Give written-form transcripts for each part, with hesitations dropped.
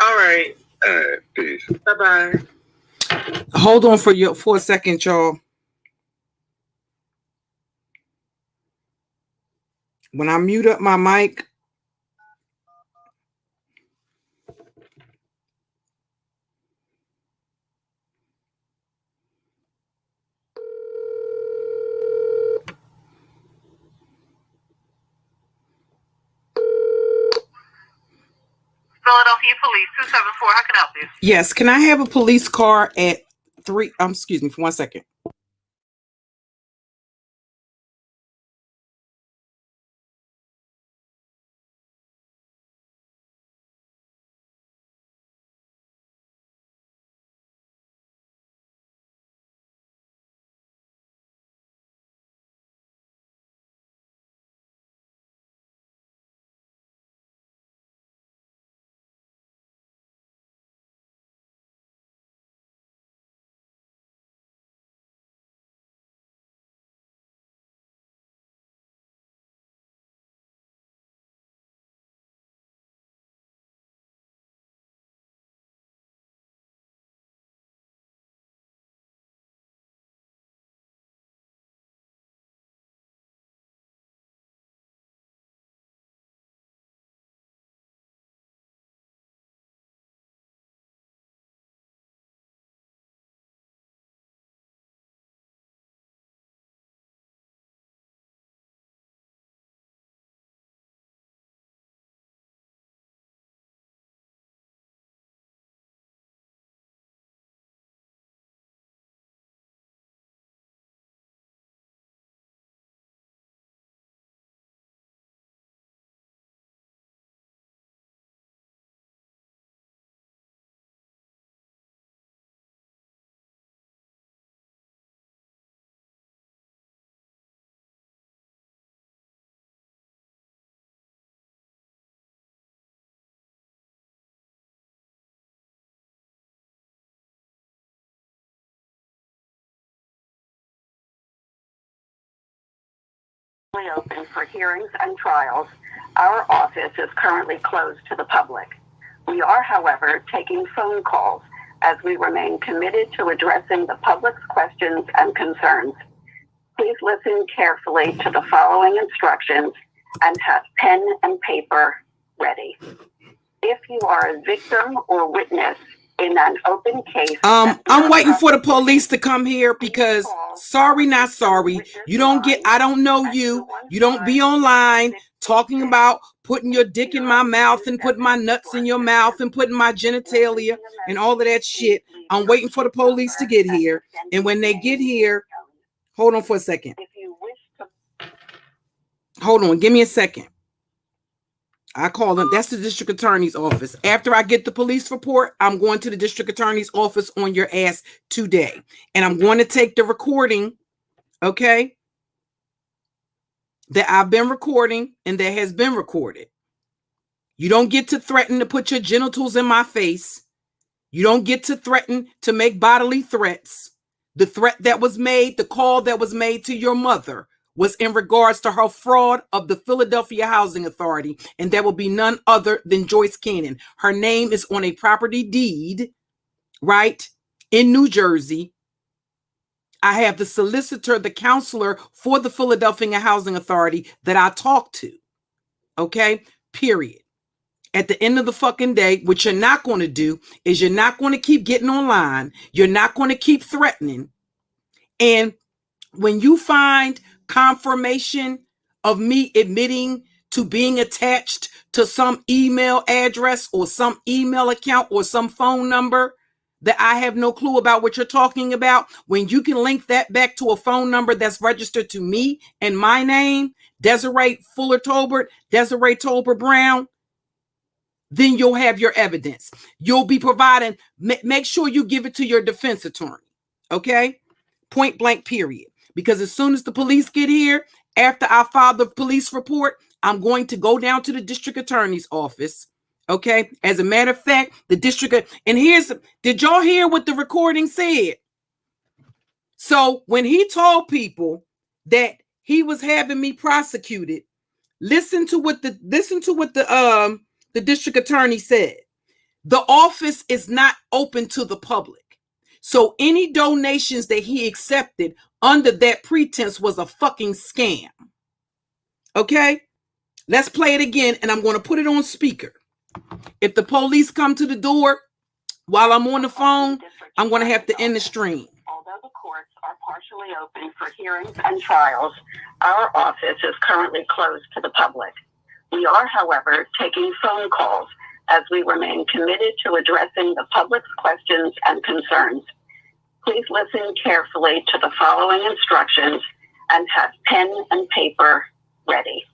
All right. All right, peace. Bye-bye. Hold on for a second, y'all. When I mute up my mic, Philadelphia Police 274. How can I help you? yes, can I have a police car at 3? Excuse me for 1 second. Open for hearings and trials. Our office is currently closed to the public. We are, however, taking phone calls as we remain committed to addressing the public's questions and concerns. Please listen carefully to the following instructions and have pen and paper ready. If you are a victim or witness in an open case, I'm waiting for the police to come here because sorry, not sorry. I don't know you. You don't be online talking about putting your dick in my mouth and putting my nuts in your mouth and putting my genitalia and all of that shit. I'm waiting for the police to get here. And when they get here, hold on for a second. Hold on. Give me a second. I call them. That's the district attorney's office. After I get the police report, I'm going to the district attorney's office on your ass today. And I'm going to take the recording, okay, that I've been recording and that has been recorded. You don't get to threaten to put your genitals in my face. You don't get to threaten to make bodily threats. The threat that was made, the call that was made to your mother was in regards to her fraud of the Philadelphia Housing Authority, and that will be none other than Joyce Cannon. Her name is on a property deed, right, in New Jersey. I have the solicitor, the counselor for the Philadelphia Housing Authority that I talked to, okay, period. At the end of the fucking day, what you're not going to do is you're not going to keep getting online. You're not going to keep threatening. And when you find confirmation of me admitting to being attached to some email address or some email account or some phone number that I have no clue about what you're talking about, when you can link that back to a phone number that's registered to me and my name, Desiree Fuller Tolbert, Desiree Tolbert Brown, then you'll have your evidence. You'll be providing, make sure you give it to your defense attorney, okay? Point blank, period. Because as soon as the police get here, after I file the police report, I'm going to go down to the district attorney's office, okay? As a matter of fact, the district, and did y'all hear what the recording said? So when he told people that he was having me prosecuted, listen to what the the district attorney said, the office is not open to the public. So any donations that he accepted under that pretense was a fucking scam. Okay? Let's play it again, and I'm going to put it on speaker. If the police come to the door while I'm on the phone, I'm going to have to end the stream. Although the courts are partially open for hearings and trials, our office is currently closed to the public. We are, however, taking phone calls as we remain committed to addressing the public's questions and concerns. Please listen carefully to the following instructions and have pen and paper ready.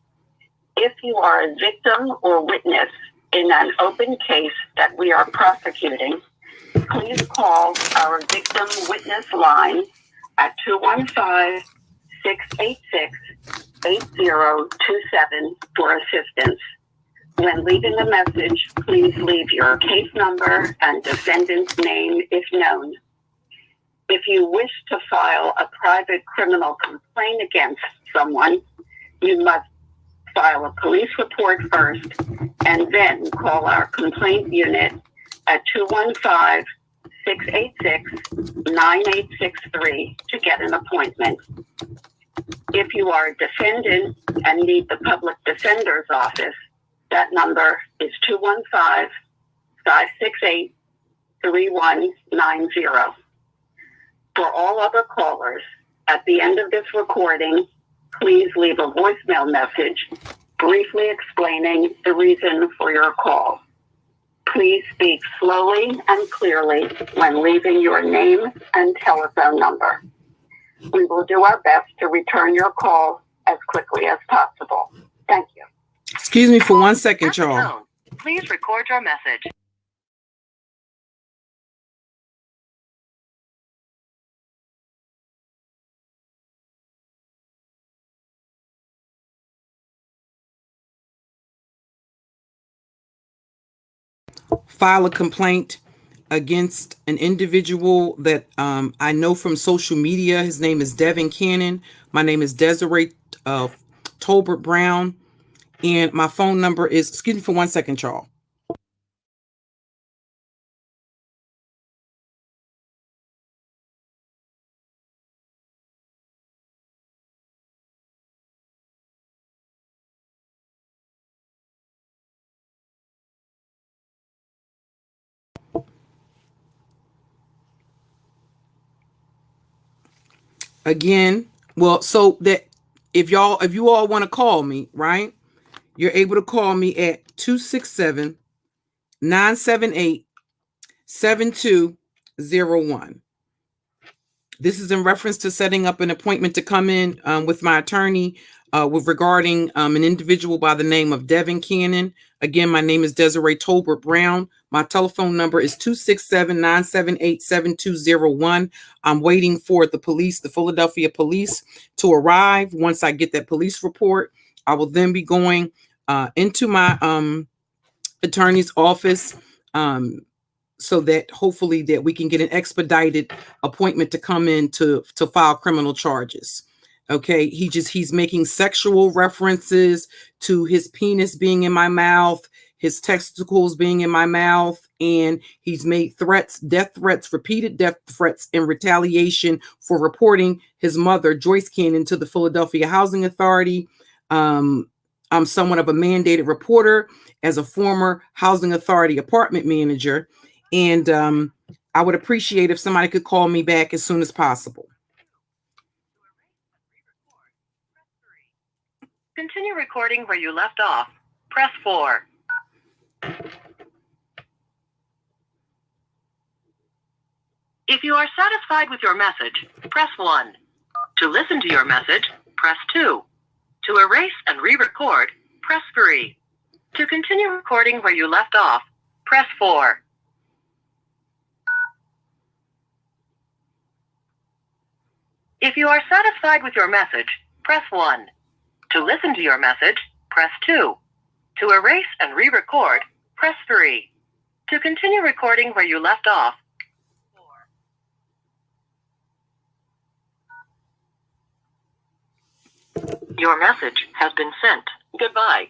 If you are a victim or witness in an open case that we are prosecuting, please call our victim witness line at 215-686-8027 for assistance. When leaving a message, please leave your case number and defendant's name if known. If you wish to file a private criminal complaint against someone, you must file a police report first and then call our complaint unit at 215-686-9863 to get an appointment. If you are a defendant and need the public defender's office, that number is 215-568-3190. For all other callers, at the end of this recording, please leave a voicemail message briefly explaining the reason for your call. Please speak slowly and clearly when leaving your name and telephone number. We will do our best to return your call as quickly as possible. Thank you. Excuse me for 1 second, y'all. Please record your message. File a complaint against an individual that I know from social media. His name is Devon Cannon. My name is Desiree Tolbert Brown. And my phone number is, excuse me for 1 second, y'all. Again, well, so that if you all want to call me, right, you're able to call me at 267-978-7201. This is in reference to setting up an appointment to come in with my attorney with regarding an individual by the name of Devon Cannon. Again, my name is Desiree Tolbert Brown. My telephone number is 267-978-7201. I'm waiting for the police, the Philadelphia police, to arrive. Once I get that police report, I will then be going into my attorney's office so that hopefully that we can get an expedited appointment to come in to file criminal charges. Okay, he's making sexual references to his penis being in my mouth, his testicles being in my mouth, and he's made threats, repeated death threats in retaliation for reporting his mother, Joyce Cannon, to the Philadelphia Housing Authority. I'm somewhat of a mandated reporter as a former Housing Authority apartment manager. And I would appreciate if somebody could call me back as soon as possible. Continue recording where you left off. Press 4. If you are satisfied with your message, press 1. To listen to your message, press 2. To erase and re-record, press 3. To continue recording where you left off, press 4. If you are satisfied with your message, press 1. To listen to your message, press 2. To erase and re-record, press 3. To continue recording where you left off, 4. Your message has been sent. Goodbye.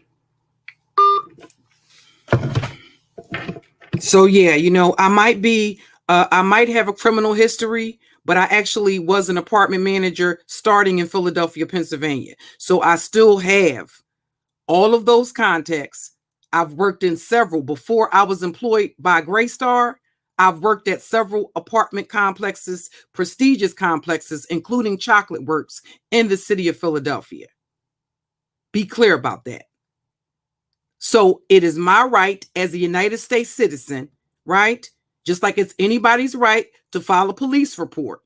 So yeah, I might have a criminal history, but I actually was an apartment manager starting in Philadelphia, Pennsylvania. So I still have all of those contacts. I've worked in several. Before I was employed by Graystar, I've worked at several apartment complexes, prestigious complexes, including Chocolate Works in the city of Philadelphia. Be clear about that. So it is my right as a United States citizen, right? Just like it's anybody's right to file a police report,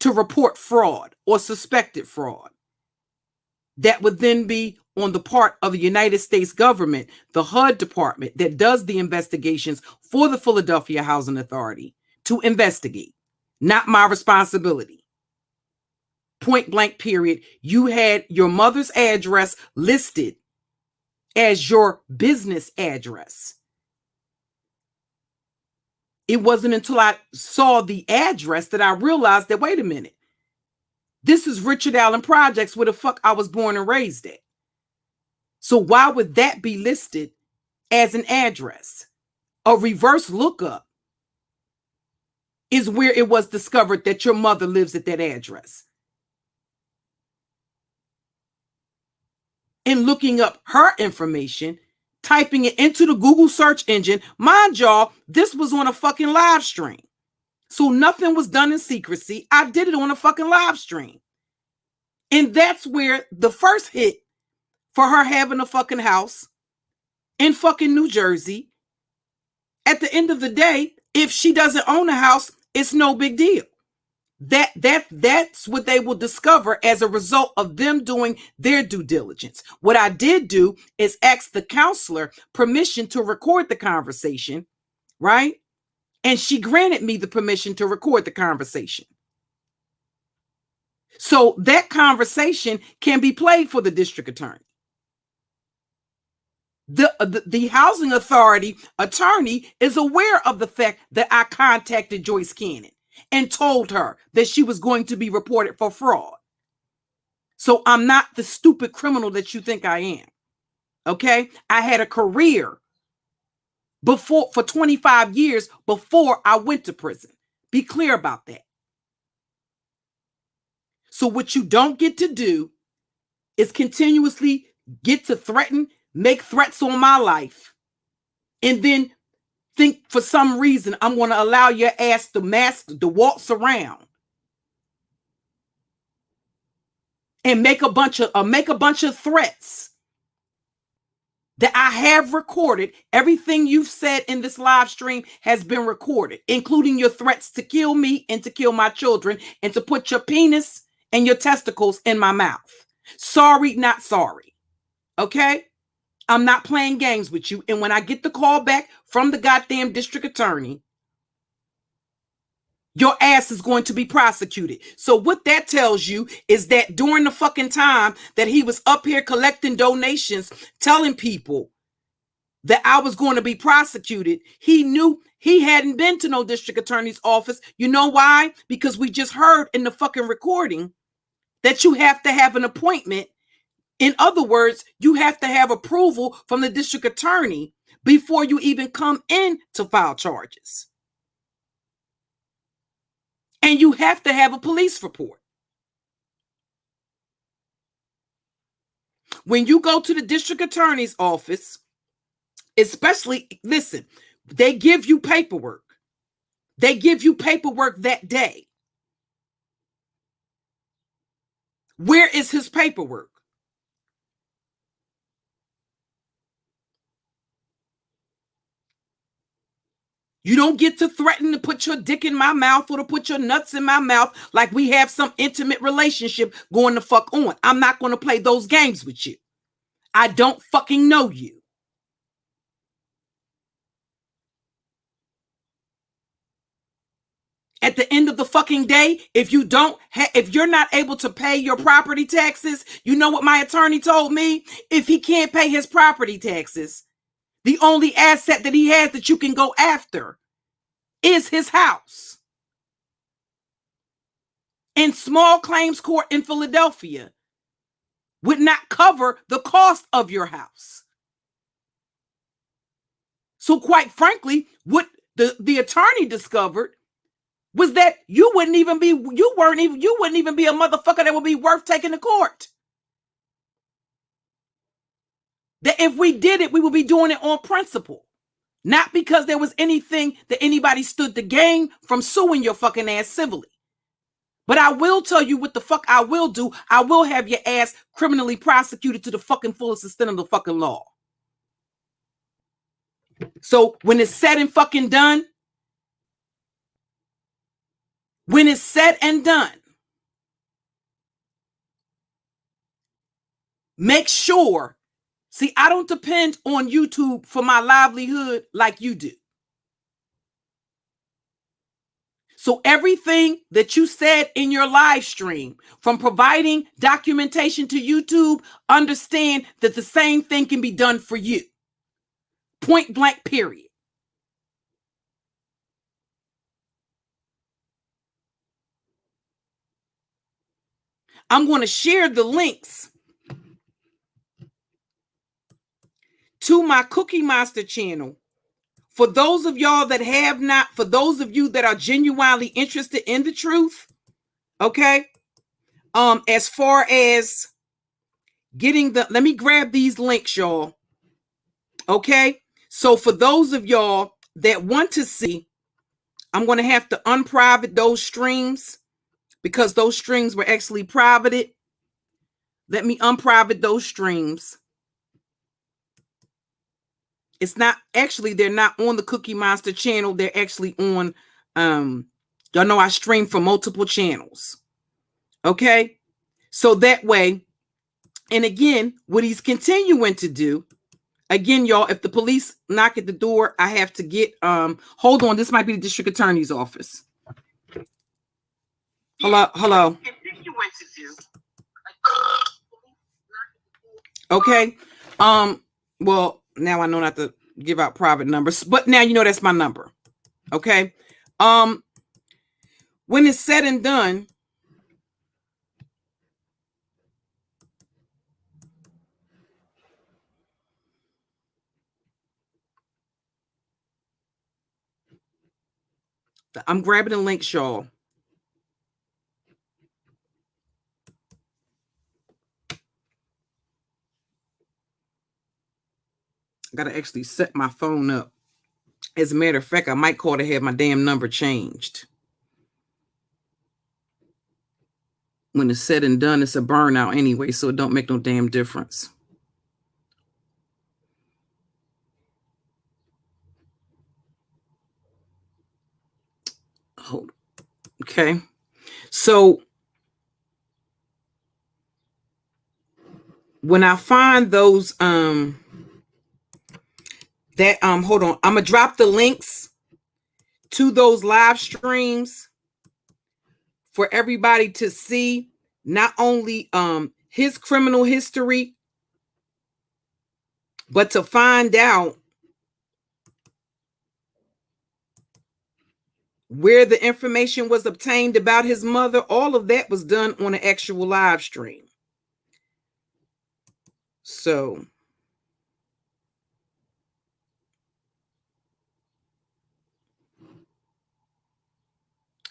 to report fraud or suspected fraud. That would then be on the part of the United States government, the HUD department that does the investigations for the Philadelphia Housing Authority to investigate. Not my responsibility. Point blank, period. You had your mother's address listed as your business address. It wasn't until I saw the address that I realized that, wait a minute, this is Richard Allen Projects, where the fuck I was born and raised at. So why would that be listed as an address? A reverse lookup is where it was discovered that your mother lives at that address. And looking up her information, typing it into the Google search engine, mind y'all, this was on a fucking live stream. So nothing was done in secrecy. I did it on a fucking live stream. And that's where the first hit for her having a fucking house in fucking New Jersey. At the end of the day, if she doesn't own a house, it's no big deal. That's what they will discover as a result of them doing their due diligence. What I did do is ask the counselor permission to record the conversation, right? And she granted me the permission to record the conversation. So that conversation can be played for the district attorney. The housing authority attorney is aware of the fact that I contacted Joyce Cannon and told her that she was going to be reported for fraud. So I'm not the stupid criminal that you think I am. Okay? I had a career for 25 years before I went to prison. Be clear about that. So what you don't get to do is continuously get to threaten, make threats on my life, and then think for some reason I'm going to allow your ass to waltz around and make a bunch of threats that I have recorded. Everything you've said in this live stream has been recorded, including your threats to kill me and to kill my children and to put your penis and your testicles in my mouth. Sorry, not sorry. Okay? I'm not playing games with you. And when I get the call back from the goddamn district attorney, your ass is going to be prosecuted. So what that tells you is that during the fucking time that he was up here collecting donations, telling people that I was going to be prosecuted, he knew he hadn't been to no district attorney's office. You know why? Because we just heard in the fucking recording that you have to have an appointment. In other words, you have to have approval from the district attorney before you even come in to file charges. And you have to have a police report. When you go to the district attorney's office, especially, listen, they give you paperwork. They give you paperwork that day. Where is his paperwork? You don't get to threaten to put your dick in my mouth or to put your nuts in my mouth like we have some intimate relationship going the fuck on. I'm not going to play those games with you. I don't fucking know you. At the end of the fucking day, if you're not able to pay your property taxes, you know what my attorney told me? If he can't pay his property taxes, the only asset that he has that you can go after is his house. And small claims court in Philadelphia would not cover the cost of your house. So quite frankly, what the attorney discovered was that you wouldn't even be a motherfucker that would be worth taking to court. That if we did it, we would be doing it on principle. Not because there was anything that anybody stood to gain from suing your fucking ass civilly. But I will tell you what the fuck I will do. I will have your ass criminally prosecuted to the fucking fullest extent of the fucking law. So when it's said and fucking done, when it's said and done, make sure, see, I don't depend on YouTube for my livelihood like you do. So everything that you said in your live stream, from providing documentation to YouTube, understand that the same thing can be done for you. Point blank, period. I'm going to share the links to my Cookie Monster channel. For those of y'all that have not, for those of you that are genuinely interested in the truth, okay? As far as getting let me grab these links, y'all. Okay? So for those of y'all that want to see, I'm going to have to unprivate those streams because those streams were actually privated. Let me unprivate those streams. It's not actually, they're not on the Cookie Monster channel. They're actually on, y'all know I stream from multiple channels. Okay? So that way, and again, what he's continuing to do, again, y'all, if the police knock at the door, I have to get, hold on, this might be the district attorney's office. Hello. Okay. Well, now I know not to give out private numbers, but now you know that's my number. Okay. When it's said and done, I'm grabbing the link, y'all. I gotta actually set my phone up. As a matter of fact, I might call to have my damn number changed. When it's said and done, it's a burnout anyway, so it don't make no damn difference. Hold. Okay. So when I find those, hold on, I'm gonna drop the links to those live streams for everybody to see not only his criminal history, but to find out where the information was obtained about his mother. All of that was done on an actual live stream. So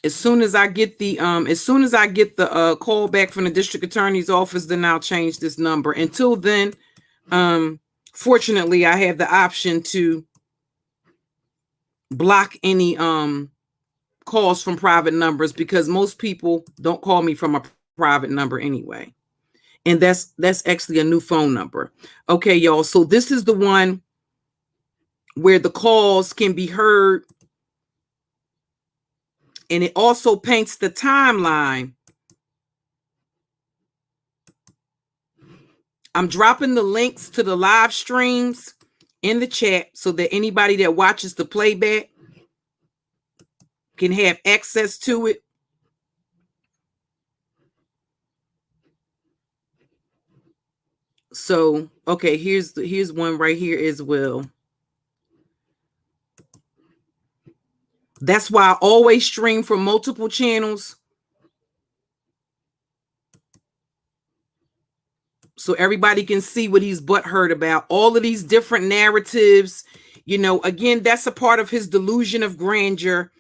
as soon as I get the call back from the district attorney's office, then I'll change this number. Until then, fortunately, I have the option to block any calls from private numbers because most people don't call me from a private number anyway. And that's actually a new phone number. Okay, y'all. So this is the one where the calls can be heard. And it also paints the timeline. I'm dropping the links to the live streams in the chat so that anybody that watches the playback can have access to it. So, okay, here's one right here as well. That's why I always stream from multiple channels, so everybody can see what he's butthurt about. All of these different narratives. Again, that's a part of his delusion of grandeur,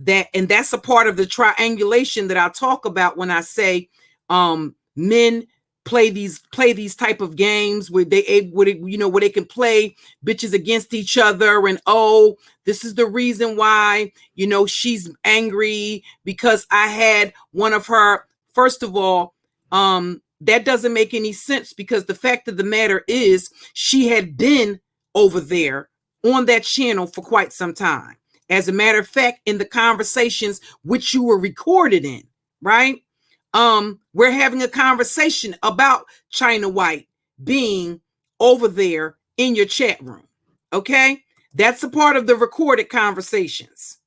and that's a part of the triangulation that I talk about when I say men play these type of games where where they can play bitches against each other, and this is the reason why she's angry because I had one of her. First of all, that doesn't make any sense, because the fact of the matter is she had been over there on that channel for quite some time. As a matter of fact, in the conversations which you were recorded in, right? We're having a conversation about China White being over there in your chat room. Okay? That's a part of the recorded conversations.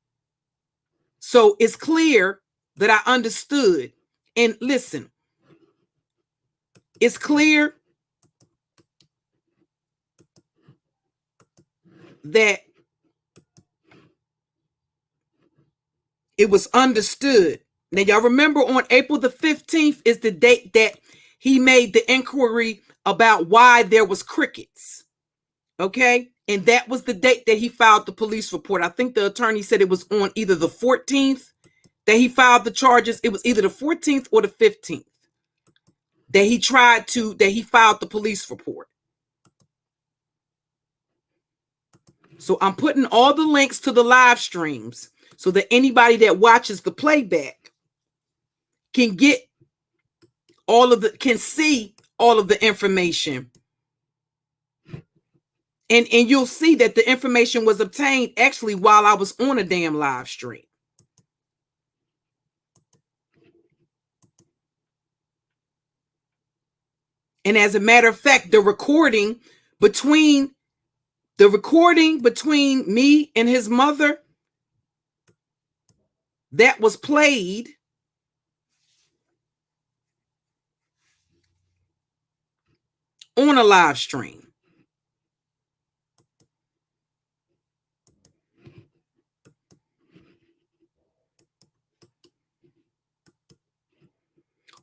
So it's clear that I understood. And listen, it's clear that it was understood. Now, y'all remember on April the 15th is the date that he made the inquiry about why there was crickets. Okay? And that was the date that he filed the police report. I think the attorney said it was on either the 14th that he filed the charges. It was either the 14th or the 15th that he filed the police report. So I'm putting all the links to the live streams so that anybody that watches the playback can see all of the information. And you'll see that the information was obtained actually while I was on a damn live stream. And as a matter of fact, the recording between me and his mother that was played on a live stream.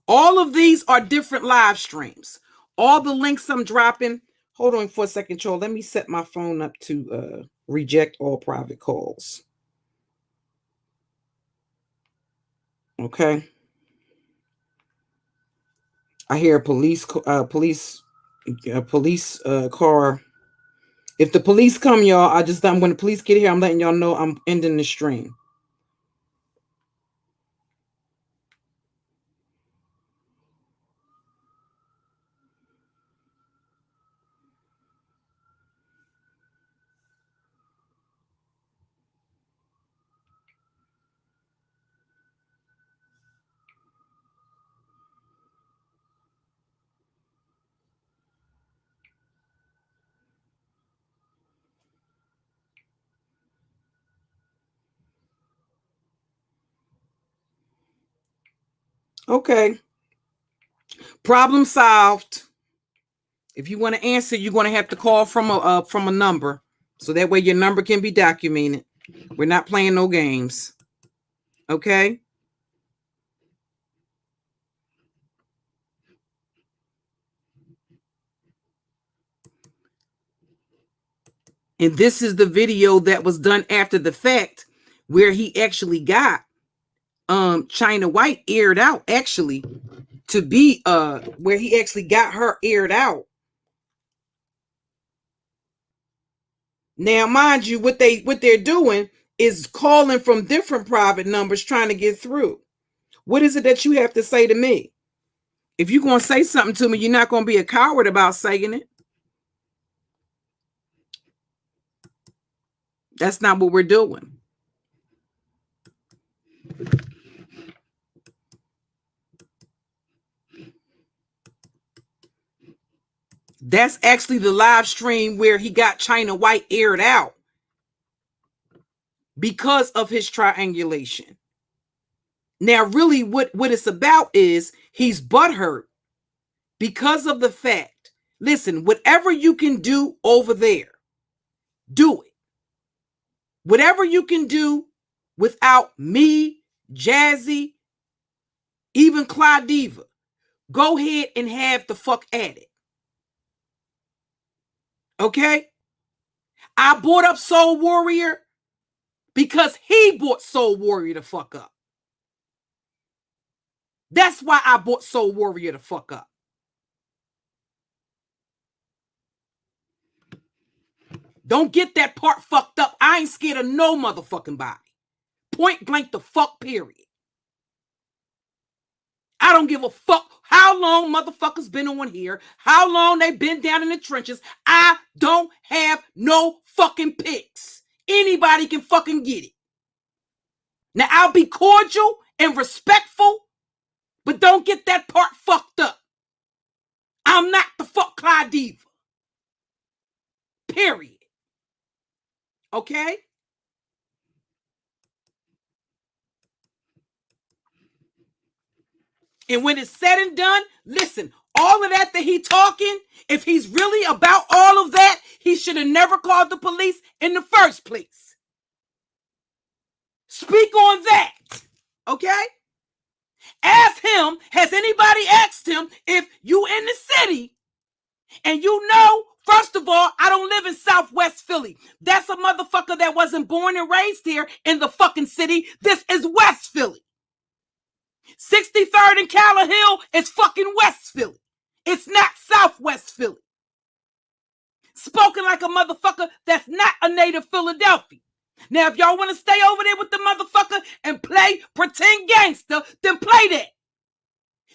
All of these are different live streams. All the links I'm dropping. Hold on for a second, Joel. Let me set my phone up to reject all private calls. Okay. I hear a police car. If the police come, y'all, when the police get here, I'm letting y'all know I'm ending the stream. Okay. Problem solved. If you want to answer, you're going to have to call from a number, so that way your number can be documented. We're not playing no games. Okay. And this is the video that was done after the fact, where he actually got China White aired out, actually, to be where he actually got her aired out. Now, mind you, what they're doing is calling from different private numbers trying to get through. What is it that you have to say to me? If you're going to say something to me, you're not going to be a coward about saying it. That's not what we're doing. That's actually the live stream where he got China White aired out because of his triangulation. Now, really, what it's about is he's butthurt because of the fact, listen, whatever you can do over there, do it. Whatever you can do without me, Jazzy, even Claudiva, go ahead and have the fuck at it. Okay? I brought up Soul Warrior because he brought Soul Warrior to fuck up. That's why I brought Soul Warrior to fuck up. Don't get that part fucked up. I ain't scared of no motherfucking body. Point blank the fuck period. I don't give a fuck how long motherfuckers been on here, how long they been down in the trenches. I don't have no fucking pics. Anybody can fucking get it. Now, I'll be cordial and respectful, but don't get that part fucked up. I'm not the fuck Clyde Diva. Period. Okay? And when it's said and done, listen, all of that he talking, if he's really about all of that, he should have never called the police in the first place. Speak on that. Okay? Ask him, has anybody asked him if you in the city and you know, first of all, I don't live in Southwest Philly. That's a motherfucker that wasn't born and raised here in the fucking city. This is West Philly. 63rd and Calla Hill is fucking West Philly. It's not Southwest Philly. Spoken like a motherfucker that's not a native Philadelphia. Now, if y'all want to stay over there with the motherfucker and play pretend gangster, then play that.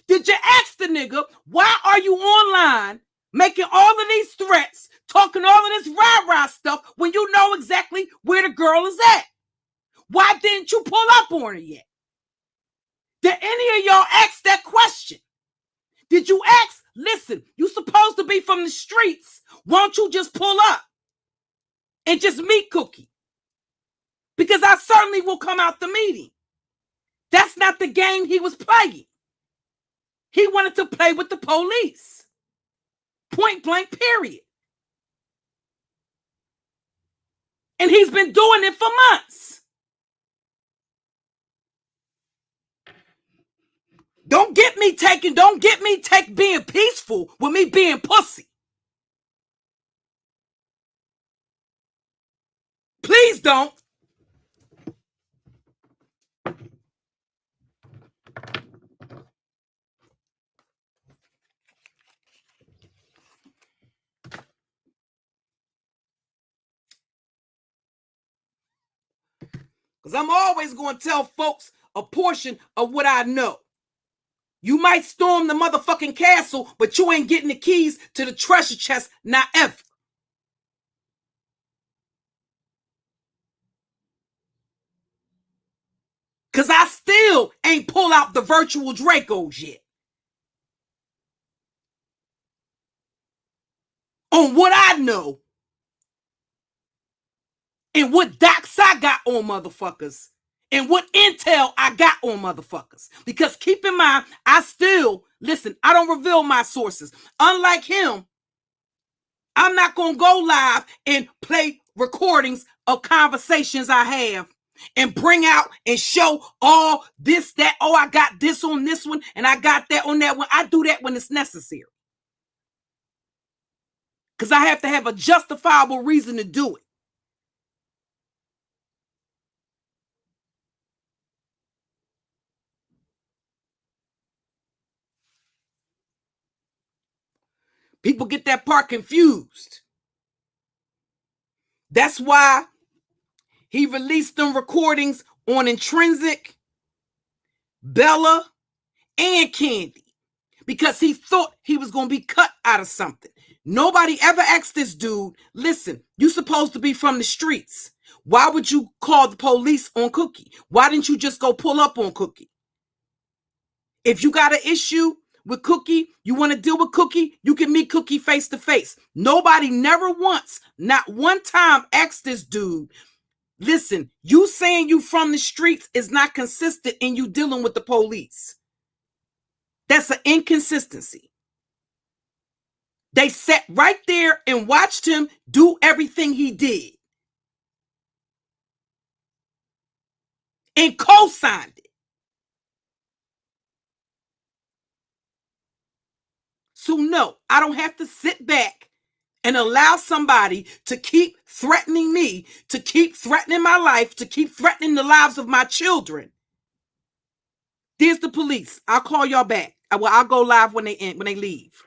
Did you ask the nigga, why are you online making all of these threats, talking all of this rah-rah stuff when you know exactly where the girl is at? Why didn't you pull up on her yet? Did any of y'all ask that question? Did you ask, listen, you supposed to be from the streets. Won't you just pull up and just meet Cookie? Because I certainly will come out the meeting. That's not the game he was playing. He wanted to play with the police. Point blank, period. And he's been doing it for months. Don't get me being peaceful with me being pussy. Please don't. Because I'm always going to tell folks a portion of what I know. You might storm the motherfucking castle, but you ain't getting the keys to the treasure chest, not ever. Because I still ain't pull out the virtual Dracos yet. On what I know and what docs I got on motherfuckers and what intel I got on motherfuckers. Because keep in mind, I don't reveal my sources. Unlike him, I'm not going to go live and play recordings of conversations I have and bring out and show all this, that, oh, I got this on this one and I got that on that one. I do that when it's necessary. Because I have to have a justifiable reason to do it. People get that part confused. That's why he released them recordings on Intrinsic, Bella, and Candy. Because he thought he was going to be cut out of something. Nobody ever asked this dude, listen, you supposed to be from the streets. Why would you call the police on Cookie? Why didn't you just go pull up on Cookie? If you got an issue with Cookie, you want to deal with Cookie, you can meet Cookie face to face. Nobody never once, not one time asked this dude, listen, you saying you from the streets is not consistent in you dealing with the police. That's an inconsistency. They sat right there and watched him do everything he did. And co-signed it. So no, I don't have to sit back and allow somebody to keep threatening me, to keep threatening my life, to keep threatening the lives of my children. There's the police. I'll call y'all back. I'll go live when they leave.